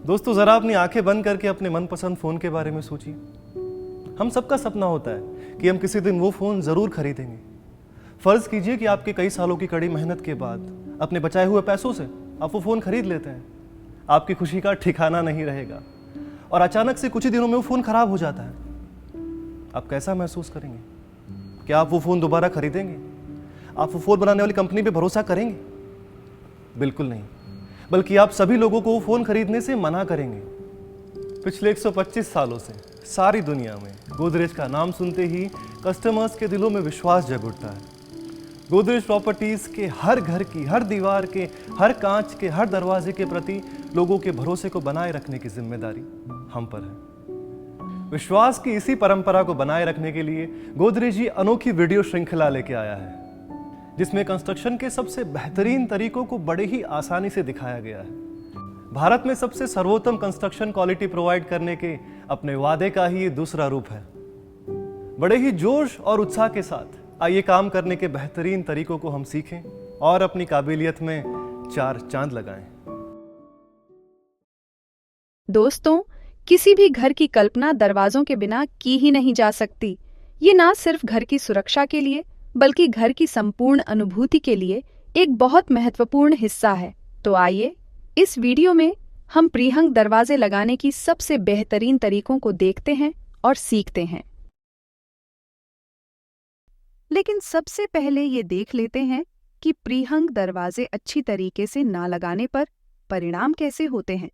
दोस्तों जरा अपनी आंखें बंद करके अपने मनपसंद फोन के बारे में सोचिए। हम सबका सपना होता है कि हम किसी दिन वो फोन जरूर खरीदेंगे। फर्ज कीजिए कि आपके कई सालों की कड़ी मेहनत के बाद अपने बचाए हुए पैसों से आप वो फोन खरीद लेते हैं। आपकी खुशी का ठिकाना नहीं रहेगा और अचानक से कुछ ही दिनों में वो फोन खराब हो जाता है। आप कैसा महसूस करेंगे? क्या आप वो फोन दोबारा खरीदेंगे? आप वो फोन बनाने वाली कंपनी पे भरोसा करेंगे? बिल्कुल नहीं, बल्कि आप सभी लोगों को वो फोन खरीदने से मना करेंगे। पिछले 125 सालों से सारी दुनिया में गोदरेज का नाम सुनते ही कस्टमर्स के दिलों में विश्वास जग उठता है। गोदरेज प्रॉपर्टीज के हर घर की हर दीवार के हर कांच के हर दरवाजे के प्रति लोगों के भरोसे को बनाए रखने की जिम्मेदारी हम पर है। विश्वास की इसी परंपरा को बनाए रखने के लिए गोदरेज ही अनोखी वीडियो श्रृंखला लेके आया है, जिसमें कंस्ट्रक्शन के सबसे बेहतरीन तरीकों को बड़े ही आसानी से दिखाया गया है। भारत में सबसे सर्वोत्तम कंस्ट्रक्शन क्वालिटी प्रोवाइड करने के अपने वादे का ही ये दूसरा रूप है। बड़े ही जोश और उत्साह के साथ आइए काम करने के बेहतरीन तरीकों को हम सीखें और अपनी काबिलियत में 4 चांद लगाएं। दोस्तों, किसी भी घर की कल्पना दरवाजों के बिना की ही नहीं जा सकती। ये ना सिर्फ घर की सुरक्षा के लिए बल्कि घर की संपूर्ण अनुभूति के लिए एक बहुत महत्वपूर्ण हिस्सा है। तो आइए इस वीडियो में हम प्रीहंग दरवाजे लगाने की सबसे बेहतरीन तरीकों को देखते हैं और सीखते हैं। लेकिन सबसे पहले ये देख लेते हैं कि प्रीहंग दरवाजे अच्छी तरीके से ना लगाने पर परिणाम कैसे होते हैं।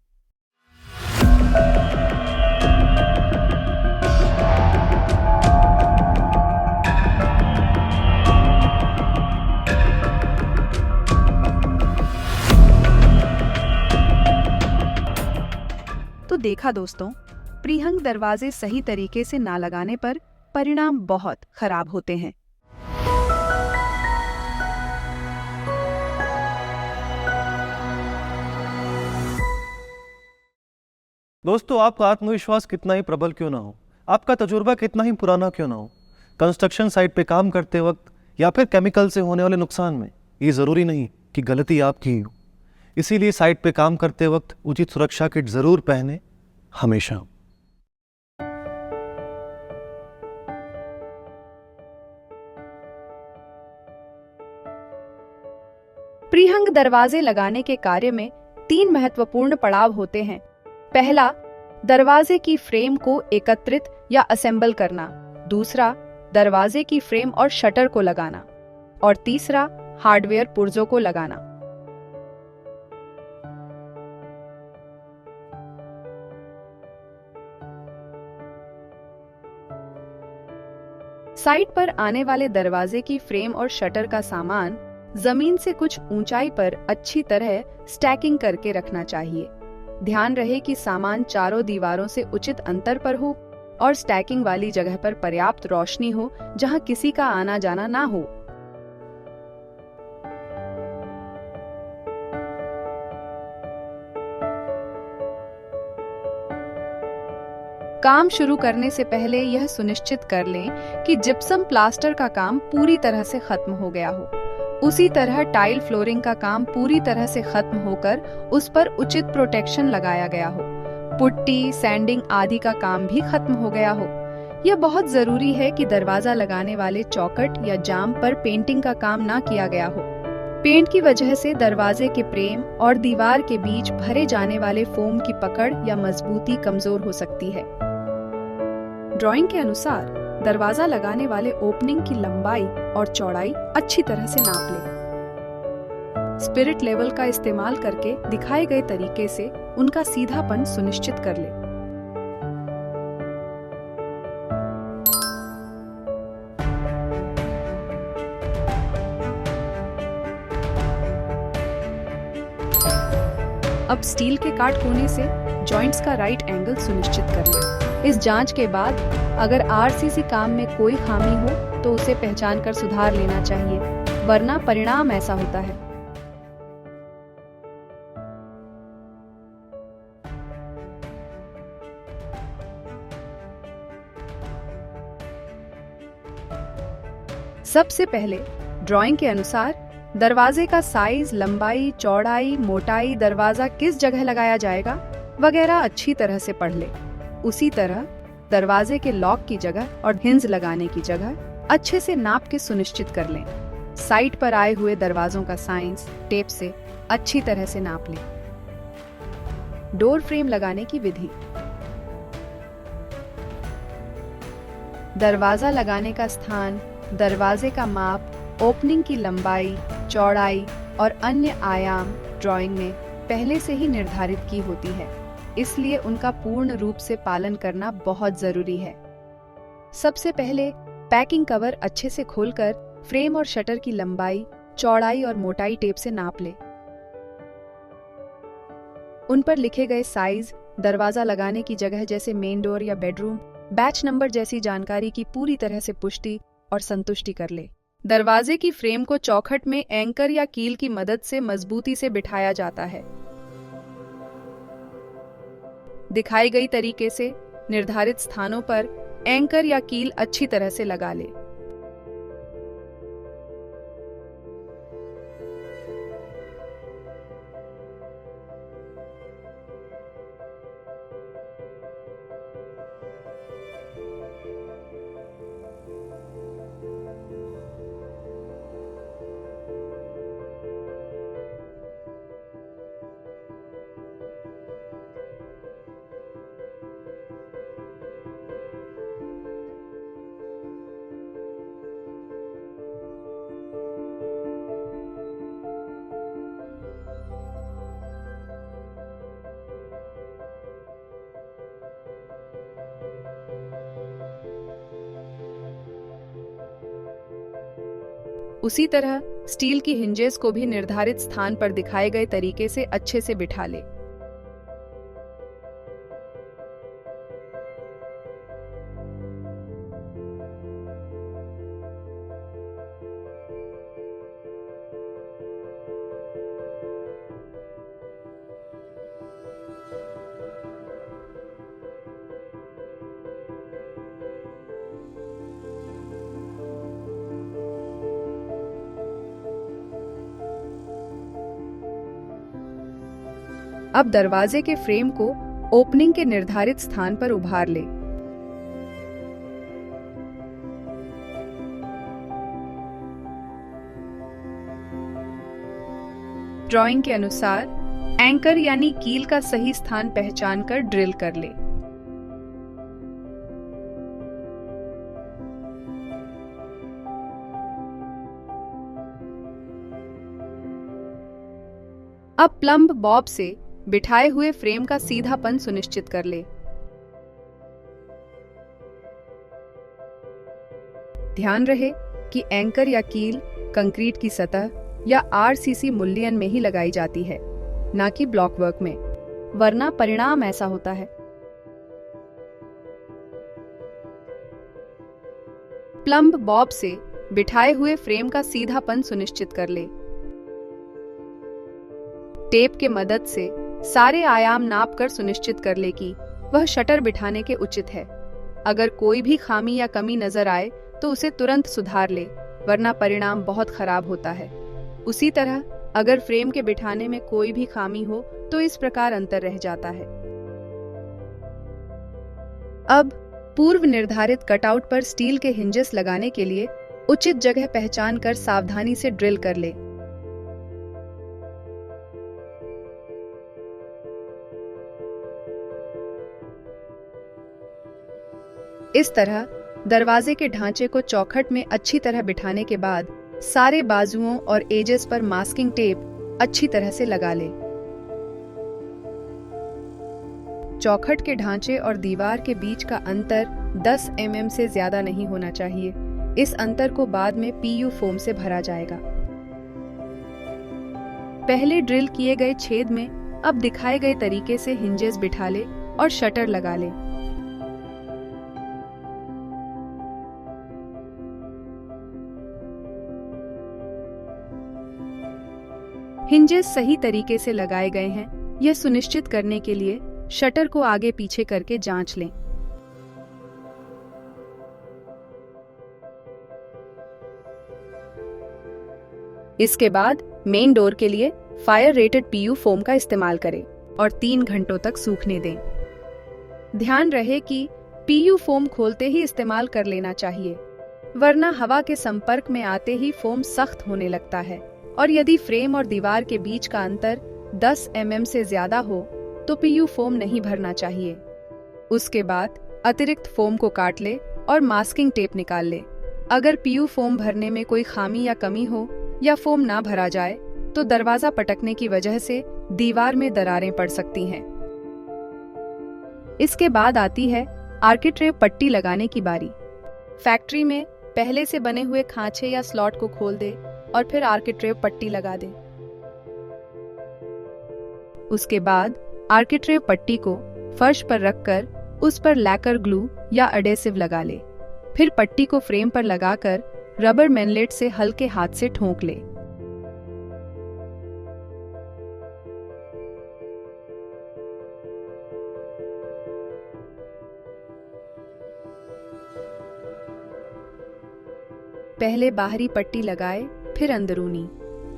तो देखा दोस्तों, प्रीहंग दरवाजे सही तरीके से ना लगाने पर परिणाम बहुत खराब होते हैं। दोस्तों, आपका आत्मविश्वास कितना ही प्रबल क्यों ना हो, आपका तजुर्बा कितना ही पुराना क्यों ना हो, कंस्ट्रक्शन साइट पे काम करते वक्त या फिर केमिकल से होने वाले नुकसान में ये ज़रूरी नहीं कि गलती आपकी ही हो। इसीलिए साइट पे काम करते वक्त उचित सुरक्षा किट जरूर पहने हमेशा। प्रीहंग दरवाजे लगाने के कार्य में 3 महत्वपूर्ण पड़ाव होते हैं। पहला, दरवाजे की फ्रेम को एकत्रित या असेंबल करना। दूसरा, दरवाजे की फ्रेम और शटर को लगाना। और तीसरा, हार्डवेयर पुर्जों को लगाना। साइट पर आने वाले दरवाजे की फ्रेम और शटर का सामान जमीन से कुछ ऊंचाई पर अच्छी तरह स्टैकिंग करके रखना चाहिए। ध्यान रहे कि सामान चारों दीवारों से उचित अंतर पर हो और स्टैकिंग वाली जगह पर पर्याप्त रोशनी हो जहां किसी का आना जाना ना हो। काम शुरू करने से पहले यह सुनिश्चित कर लें कि जिप्सम प्लास्टर का काम पूरी तरह से खत्म हो गया हो। उसी तरह टाइल फ्लोरिंग का काम पूरी तरह से खत्म होकर उस पर उचित प्रोटेक्शन लगाया गया हो। पुट्टी, सैंडिंग आदि का काम भी खत्म हो गया हो। यह बहुत जरूरी है कि दरवाजा लगाने वाले चौखट या जाम पर पेंटिंग का काम ना किया गया हो। पेंट की वजह से दरवाजे के फ्रेम और दीवार के बीच भरे जाने वाले फोम की पकड़ या मजबूती कमजोर हो सकती है। ड्राइंग के अनुसार दरवाजा लगाने वाले ओपनिंग की लंबाई और चौड़ाई अच्छी तरह से नाप लें। स्पिरिट लेवल का इस्तेमाल करके दिखाए गए तरीके से उनका सीधापन सुनिश्चित कर लें। अब स्टील के काट कोने से जॉइंट्स का राइट एंगल सुनिश्चित कर लें। इस जांच के बाद अगर आरसीसी काम में कोई खामी हो तो उसे पहचान कर सुधार लेना चाहिए, वरना परिणाम ऐसा होता है। सबसे पहले ड्राइंग के अनुसार दरवाजे का साइज, लंबाई, चौड़ाई, मोटाई, दरवाजा किस जगह लगाया जाएगा वगैरह अच्छी तरह से पढ़ ले। उसी तरह दरवाजे के लॉक की जगह और हिंज लगाने की जगह अच्छे से नाप के सुनिश्चित कर लें। साइट पर आए हुए दरवाजों का साइज टेप से अच्छी तरह से नाप लें। डोर फ्रेम लगाने की विधि। दरवाजा लगाने का स्थान, दरवाजे का माप, ओपनिंग की लंबाई, चौड़ाई और अन्य आयाम ड्राइंग में पहले से ही निर्धारित की होती है, इसलिए उनका पूर्ण रूप से पालन करना बहुत जरूरी है। सबसे पहले पैकिंग कवर अच्छे से खोलकर फ्रेम और शटर की लंबाई, चौड़ाई और मोटाई टेप से नाप ले। उन पर लिखे गए साइज, दरवाजा लगाने की जगह जैसे मेन डोर या बेडरूम, बैच नंबर जैसी जानकारी की पूरी तरह से पुष्टि और संतुष्टि कर ले। दरवाजे की फ्रेम को चौखट में एंकर या कील की मदद से मजबूती से बिठाया जाता है। दिखाई गई तरीके से निर्धारित स्थानों पर एंकर या कील अच्छी तरह से लगा ले। उसी तरह स्टील की हिंजेस को भी निर्धारित स्थान पर दिखाए गए तरीके से अच्छे से बिठा ले। अब दरवाजे के फ्रेम को ओपनिंग के निर्धारित स्थान पर उभार ले। ड्राइंग के अनुसार एंकर यानी कील का सही स्थान पहचानकर ड्रिल कर ले। अब प्लम्ब बॉब से बिठाए हुए फ्रेम का सीधापन सुनिश्चित कर ले। ध्यान रहे कि एंकर या कील कंक्रीट की सतह या आरसीसी मुल्यन में ही लगाई जाती है, ना कि ब्लॉक वर्क में, वरना परिणाम ऐसा होता है। प्लम्ब बॉब से बिठाए हुए फ्रेम का सीधापन सुनिश्चित कर ले। टेप के मदद से सारे आयाम नाप कर सुनिश्चित कर ले कि वह शटर बिठाने के उचित है। अगर कोई भी खामी या कमी नजर आए तो उसे तुरंत सुधार ले, वरना परिणाम बहुत खराब होता है। उसी तरह अगर फ्रेम के बिठाने में कोई भी खामी हो तो इस प्रकार अंतर रह जाता है। अब पूर्व निर्धारित कटआउट पर स्टील के हिंजेस लगाने के लिए उचित जगह पहचान कर सावधानी से ड्रिल कर ले। इस तरह दरवाजे के ढांचे को चौखट में अच्छी तरह बिठाने के बाद सारे बाजुओं और एजेस पर मास्किंग टेप अच्छी तरह से लगा ले। चौखट के ढांचे और दीवार के बीच का अंतर 10 mm से ज्यादा नहीं होना चाहिए। इस अंतर को बाद में पीयू फोम से भरा जाएगा। पहले ड्रिल किए गए छेद में अब दिखाए गए तरीके से हिंजेस बिठा ले और शटर लगा ले। हिंजेस सही तरीके से लगाए गए हैं, यह सुनिश्चित करने के लिए शटर को आगे पीछे करके जांच लें। इसके बाद मेन डोर के लिए फायर रेटेड पीयू फोम का इस्तेमाल करें। और 3 घंटों तक सूखने दें। ध्यान रहे कि पीयू फोम खोलते ही इस्तेमाल कर लेना चाहिए, वरना हवा के संपर्क में आते ही फोम सख्त होने लगता है और यदि फ्रेम और दीवार के बीच का अंतर 10 mm से ज्यादा हो तो पीयू फोम नहीं भरना चाहिए। उसके बाद अतिरिक्त फोम को काट ले और मास्किंग टेप निकाल ले। अगर पीयू फोम भरने में कोई खामी या कमी हो या फोम ना भरा जाए तो दरवाजा पटकने की वजह से दीवार में दरारें पड़ सकती हैं। इसके बाद आती है आर्किट्रेव पट्टी लगाने की बारी। फैक्ट्री में पहले से बने हुए खांचे या स्लॉट को खोल दे और फिर आर्किट्रेव पट्टी लगा दे। उसके बाद आर्किट्रेव पट्टी को फर्श पर रखकर उस पर लैकर ग्लू या एडेसिव लगा ले। फिर पट्टी को फ्रेम पर लगाकर रबर मैनलेट से हल्के हाथ से ठोक ले। पहले बाहरी पट्टी लगाए, फिर अंदरूनी।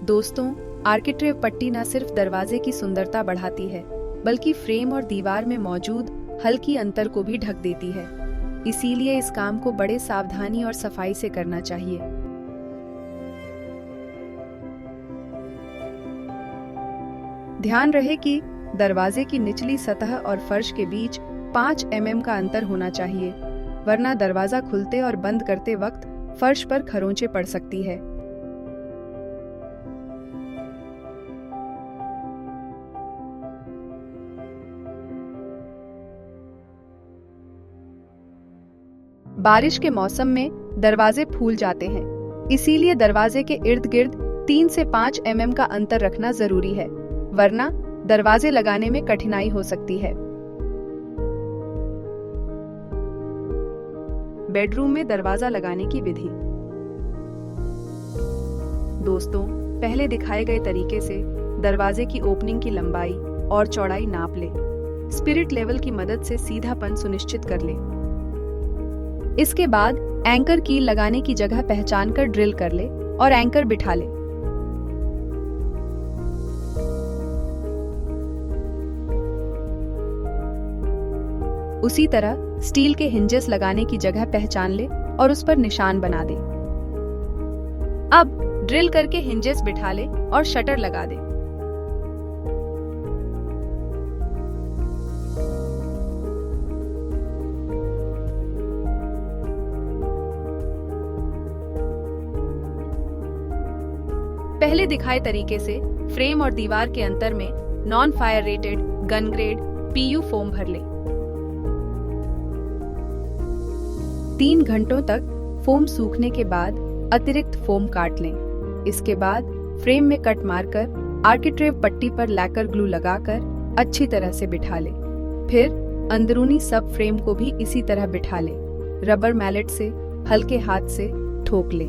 दोस्तों, आर्किट्रेव पट्टी न सिर्फ दरवाजे की सुंदरता बढ़ाती है, बल्कि फ्रेम और दीवार में मौजूद हल्की अंतर को भी ढक देती है। इसीलिए इस काम को बड़े सावधानी और सफाई से करना चाहिए। ध्यान रहे कि दरवाजे की निचली सतह और फर्श के बीच 5 mm का अंतर होना चाहिए, वरना दरवाजा खुलते और बंद करते वक्त फर्श पर खरोंचें पड़ सकती है। बारिश के मौसम में दरवाजे फूल जाते हैं, इसीलिए दरवाजे के इर्द गिर्द 3 से 5 mm का अंतर रखना जरूरी है, वरना दरवाजे लगाने में कठिनाई हो सकती है। बेडरूम में दरवाजा लगाने की विधि। दोस्तों, पहले दिखाए गए तरीके से दरवाजे की ओपनिंग की लंबाई और चौड़ाई नाप ले। स्पिरिट लेवल की मदद से सीधापन सुनिश्चित कर ले। इसके बाद एंकर कील लगाने की जगह पहचान कर ड्रिल कर ले और एंकर बिठा ले। उसी तरह स्टील के हिंजेस लगाने की जगह पहचान ले और उस पर निशान बना दे। अब ड्रिल करके हिंजेस बिठा ले और शटर लगा दे। पहले दिखाए तरीके से फ्रेम और दीवार के अंतर में non fire rated gun grade PU foam भर ले। 3 घंटों तक फोम सूखने के बाद अतिरिक्त फोम काट लें। इसके बाद फ्रेम में कट मारकर आर्किट्रेव पट्टी पर लैकर ग्लू लगाकर अच्छी तरह से बिठा ले। फिर अंदरूनी सब फ्रेम को भी इसी तरह बिठा ले। रबर मैलेट से हल्के हाथ से ठोक ले।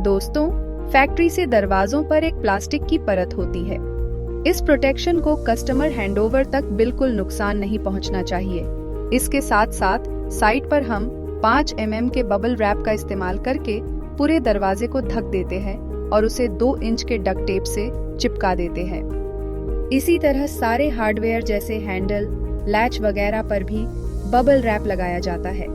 दोस्तों, फैक्ट्री से दरवाजों पर एक प्लास्टिक की परत होती है। इस प्रोटेक्शन को कस्टमर हैंडओवर तक बिल्कुल नुकसान नहीं पहुंचना चाहिए। इसके साथ साथ साइड पर हम 5 mm के बबल रैप का इस्तेमाल करके पूरे दरवाजे को ढक देते हैं और उसे 2 इंच के डक्ट टेप से चिपका देते हैं। इसी तरह सारे हार्डवेयर जैसे हैंडल, लैच वगैरह पर भी बबल रैप लगाया जाता है।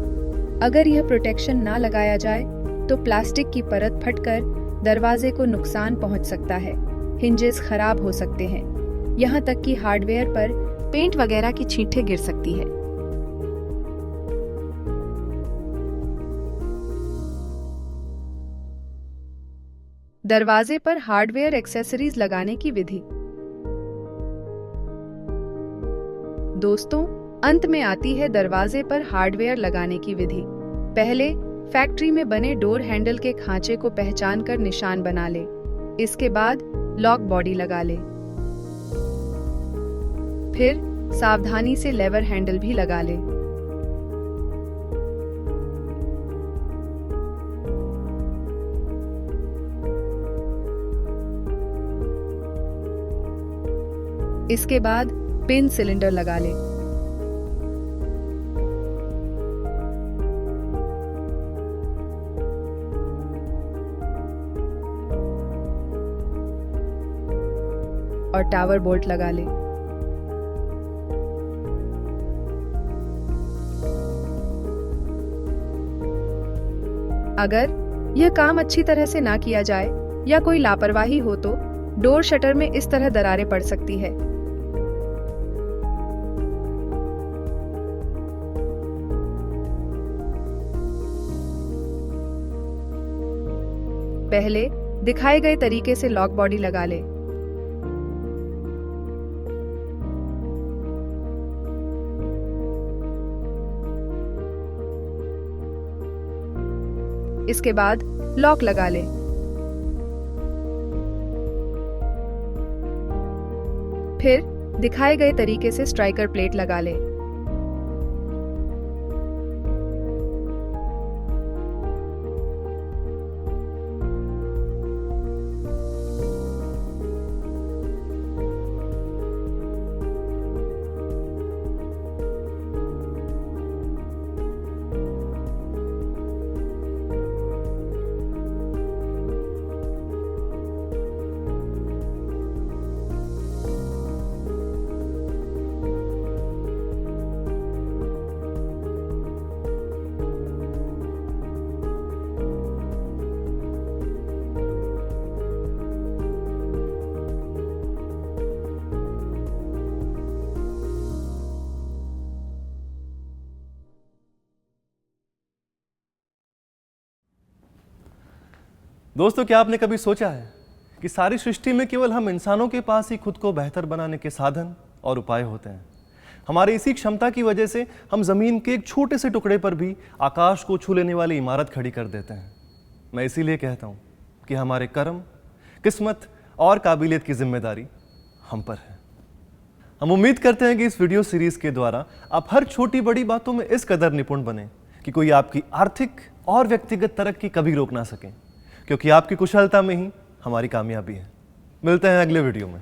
अगर यह प्रोटेक्शन ना लगाया जाए तो प्लास्टिक की परत फटकर दरवाजे को नुकसान पहुंच सकता है। हिंजेस खराब हो सकते हैं, यहाँ तक कि हार्डवेयर पर पेंट वगैरह की छींटे गिर सकती है। दरवाजे पर हार्डवेयर एक्सेसरीज लगाने की विधि। दोस्तों, अंत में आती है दरवाजे पर हार्डवेयर लगाने की विधि। पहले फैक्ट्री में बने डोर हैंडल के खांचे को पहचान कर निशान बना ले। इसके बाद लॉक बॉडी लगा ले। फिर सावधानी से लेवर हैंडल भी लगा ले। इसके बाद पिन सिलेंडर लगा ले। और टावर बोल्ट लगा लें। अगर यह काम अच्छी तरह से ना किया जाए या कोई लापरवाही हो तो डोर शटर में इस तरह दरारें पड़ सकती है। पहले दिखाए गए तरीके से लॉक बॉडी लगा लें। इसके बाद लॉक लगा लें। फिर दिखाए गए तरीके से स्ट्राइकर प्लेट लगा लें। दोस्तों, क्या आपने कभी सोचा है कि सारी सृष्टि में केवल हम इंसानों के पास ही खुद को बेहतर बनाने के साधन और उपाय होते हैं। हमारी इसी क्षमता की वजह से हम जमीन के एक छोटे से टुकड़े पर भी आकाश को छू लेने वाली इमारत खड़ी कर देते हैं। मैं इसीलिए कहता हूं कि हमारे कर्म, किस्मत और काबिलियत की जिम्मेदारी हम पर है। हम उम्मीद करते हैं कि इस वीडियो सीरीज के द्वारा आप हर छोटी बड़ी बातों में इस कदर निपुण बने कि कोई आपकी आर्थिक और व्यक्तिगत तरक्की कभी रोक ना सके, क्योंकि आपकी कुशलता में ही हमारी कामयाबी है। मिलते हैं अगले वीडियो में।